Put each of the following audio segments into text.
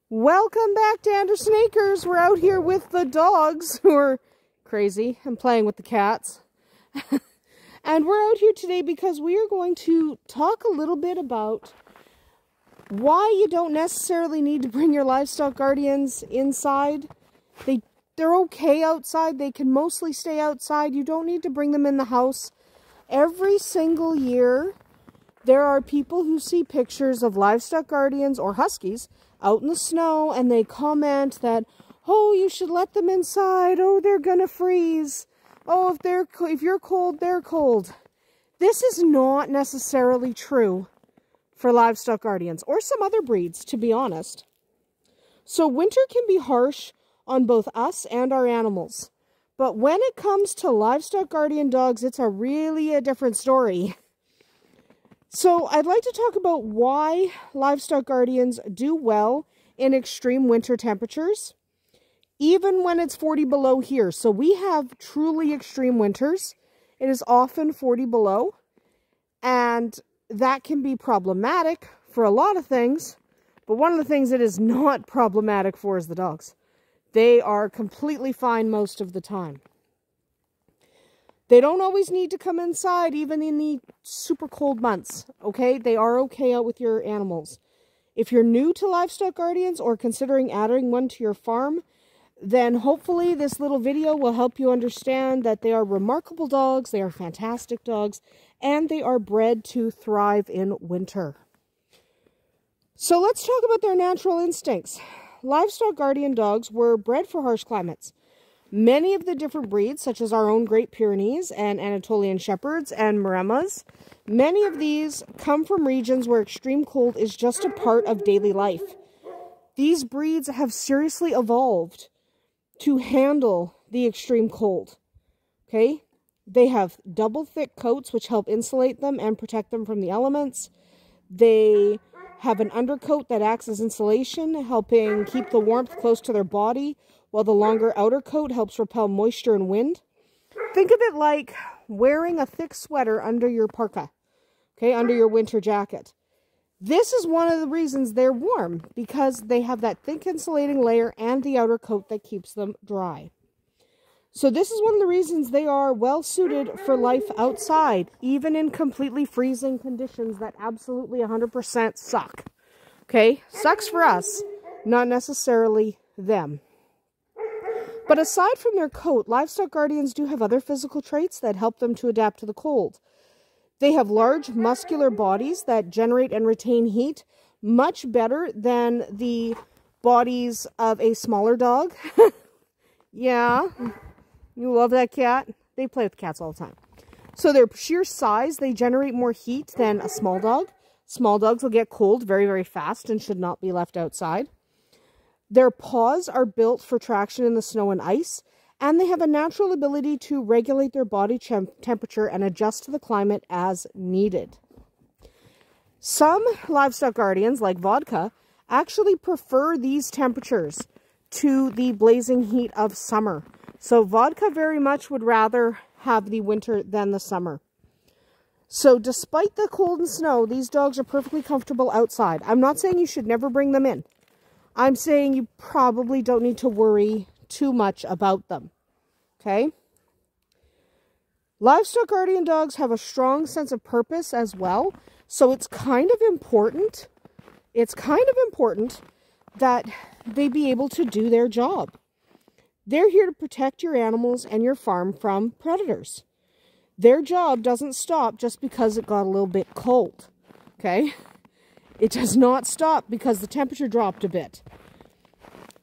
Welcome back to Andersen Acres. We're out here with the dogs who are crazy and playing with the cats. And we're out here today because we are going to talk a little bit about why you don't necessarily need to bring your livestock guardians inside. They're okay outside. They can mostly stay outside. You don't need to bring them in the house. Every single year, there are people who see pictures of livestock guardians or huskies out in the snow, and they comment that, oh, you should let them inside. Oh, they're gonna freeze. Oh, if you're cold, they're cold. This is not necessarily true for livestock guardians or some other breeds, to be honest. So winter can be harsh on both us and our animals. But when it comes to livestock guardian dogs, it's really a different story. So I'd like to talk about why livestock guardians do well in extreme winter temperatures, even when it's 40 below here. So we have truly extreme winters. It is often 40 below, and that can be problematic for a lot of things. But one of the things it is not problematic for is the dogs. They are completely fine most of the time. They don't always need to come inside, even in the super cold months, okay? They are okay out with your animals. If you're new to livestock guardians or considering adding one to your farm, then hopefully this little video will help you understand that they are remarkable dogs, they are fantastic dogs, and they are bred to thrive in winter. So let's talk about their natural instincts. Livestock guardian dogs were bred for harsh climates. Many of the different breeds, such as our own Great Pyrenees and Anatolian Shepherds and Maremmas, many of these come from regions where extreme cold is just a part of daily life. These breeds have seriously evolved to handle the extreme cold. Okay? They have double thick coats which help insulate them and protect them from the elements. They have an undercoat that acts as insulation, helping keep the warmth close to their body, while the longer outer coat helps repel moisture and wind. Think of it like wearing a thick sweater under your parka, okay, under your winter jacket. This is one of the reasons they're warm, because they have that thick insulating layer and the outer coat that keeps them dry. So this is one of the reasons they are well suited for life outside, even in completely freezing conditions that absolutely 100% suck. Okay? Sucks for us, not necessarily them. But aside from their coat, livestock guardians do have other physical traits that help them to adapt to the cold. They have large muscular bodies that generate and retain heat much better than the bodies of a smaller dog. Yeah. You love that cat? They play with cats all the time. So their sheer size, they generate more heat than a small dog. Small dogs will get cold very, very fast and should not be left outside. Their paws are built for traction in the snow and ice, and they have a natural ability to regulate their body temperature and adjust to the climate as needed. Some livestock guardians, like vodka, actually prefer these temperatures to the blazing heat of summer. So vodka very much would rather have the winter than the summer. So despite the cold and snow, these dogs are perfectly comfortable outside. I'm not saying you should never bring them in. I'm saying you probably don't need to worry too much about them. Okay? Livestock guardian dogs have a strong sense of purpose as well. So it's kind of important. It's kind of important that they be able to do their job. They're here to protect your animals and your farm from predators. Their job doesn't stop just because it got a little bit cold. Okay? It does not stop because the temperature dropped a bit.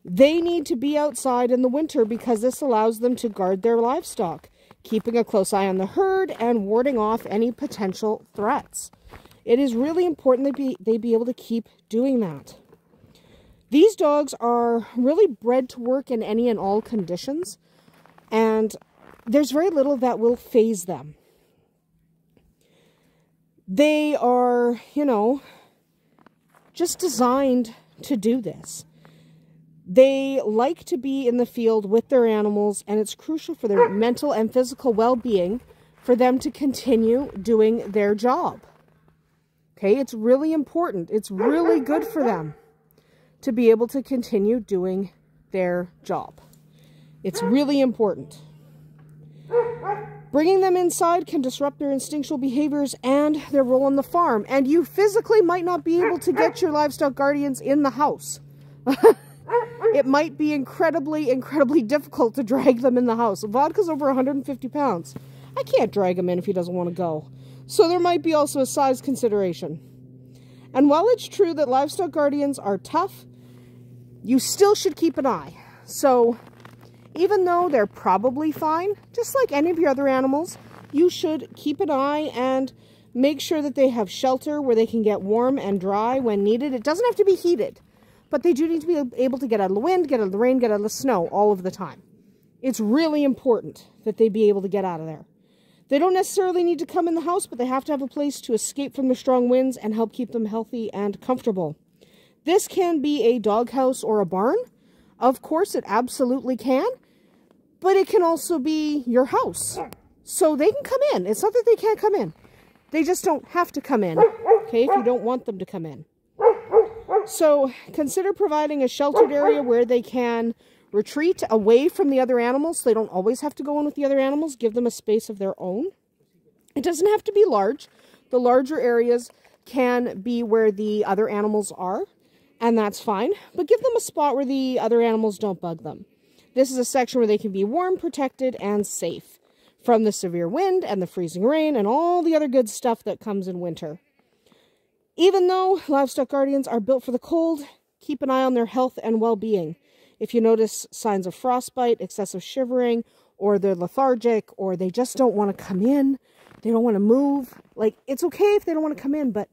They need to be outside in the winter because this allows them to guard their livestock, keeping a close eye on the herd and warding off any potential threats. It is really important that they be able to keep doing that. These dogs are really bred to work in any and all conditions, and there's very little that will faze them. They are, just designed to do this. They like to be in the field with their animals, and it's crucial for their mental and physical well-being for them to continue doing their job. Okay, it's really important. It's really good for them. to be able to continue doing their job. It's really important. Bringing them inside can disrupt their instinctual behaviors and their role on the farm. And you physically might not be able to get your livestock guardians in the house. It might be incredibly, incredibly difficult to drag them in the house. Vodka's over 150 pounds. I can't drag him in if he doesn't want to go. So there might be also a size consideration. And while it's true that livestock guardians are tough, you still should keep an eye. So even though they're probably fine, just like any of your other animals, you should keep an eye and make sure that they have shelter where they can get warm and dry when needed. It doesn't have to be heated, but they do need to be able to get out of the wind, get out of the rain, get out of the snow all of the time. It's really important that they be able to get out of there. They don't necessarily need to come in the house, but they have to have a place to escape from the strong winds and help keep them healthy and comfortable. This can be a doghouse or a barn. Of course, it absolutely can. But it can also be your house. So they can come in. It's not that they can't come in. They just don't have to come in, okay, if you don't want them to come in. So consider providing a sheltered area where they can retreat away from the other animals. So they don't always have to go in with the other animals. Give them a space of their own. It doesn't have to be large. The larger areas can be where the other animals are, and that's fine. But give them a spot where the other animals don't bug them. This is a section where they can be warm, protected, and safe from the severe wind and the freezing rain and all the other good stuff that comes in winter. Even though livestock guardians are built for the cold, keep an eye on their health and well-being. If you notice signs of frostbite, excessive shivering, or they're lethargic, or they just don't want to come in, they don't want to move, like, it's okay if they don't want to come in, but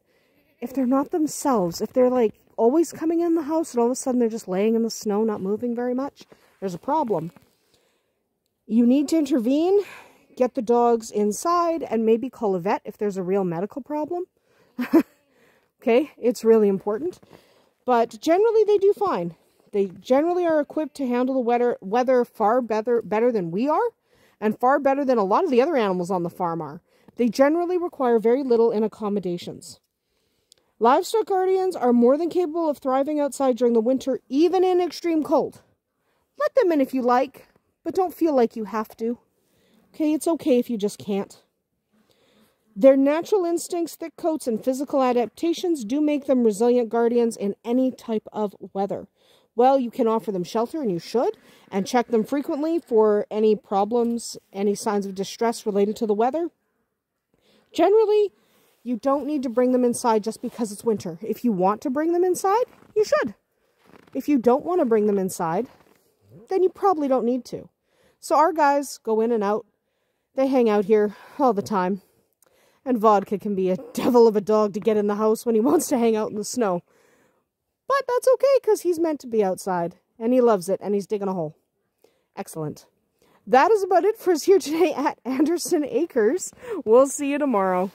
if they're not themselves, if they're like always coming in the house and all of a sudden they're just laying in the snow, not moving very much, there's a problem. You need to intervene, get the dogs inside, and maybe call a vet if there's a real medical problem. Okay, it's really important. But generally they do fine. They generally are equipped to handle the weather far better than we are, and far better than a lot of the other animals on the farm are. They generally require very little in accommodations. Livestock guardians are more than capable of thriving outside during the winter, even in extreme cold. Let them in if you like, but don't feel like you have to. Okay, it's okay if you just can't. Their natural instincts, thick coats, and physical adaptations do make them resilient guardians in any type of weather. Well, you can offer them shelter, and you should, and check them frequently for any problems, any signs of distress related to the weather. Generally, you don't need to bring them inside just because it's winter. If you want to bring them inside, you should. If you don't want to bring them inside, then you probably don't need to. So our guys go in and out. They hang out here all the time. And Vodka can be a devil of a dog to get in the house when he wants to hang out in the snow. But that's okay, because he's meant to be outside. And he loves it, and he's digging a hole. Excellent. That is about it for us here today at Andersen Acres. We'll see you tomorrow.